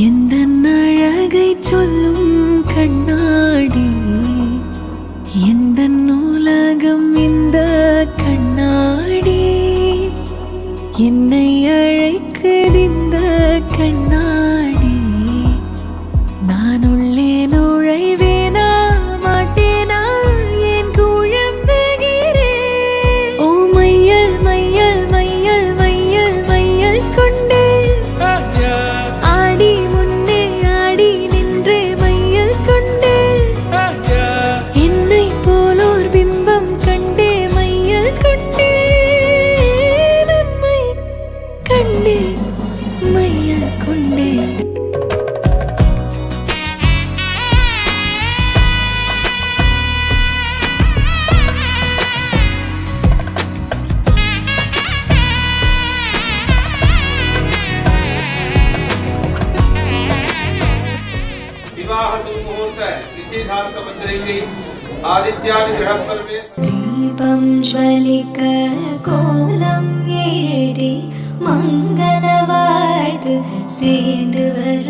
எந்தன் அழகை சொல்லும் கண்ணாடி, எந்தன் உலகம் இந்த கண்ணாடி, என்னை அழைக்குதிந்த கண்ணாடி. நான் உள்ளே நுழைவேனா மாட்டேனா ஏன் குழம்புகிறேன்? ஓ மையல் மையல் மையல் மையல் மையல் கொண்டே ஆடி முன்னே ஆடி நின்று மையல் கொண்டே என்னை போலோர் பிம்பம் கண்டே மையல் கொண்டே உண்மை கண்டே மையல் கொண்டே. दीपं ज्वलिक कोलम एळुदी मंगल वार्तु सेंदु वर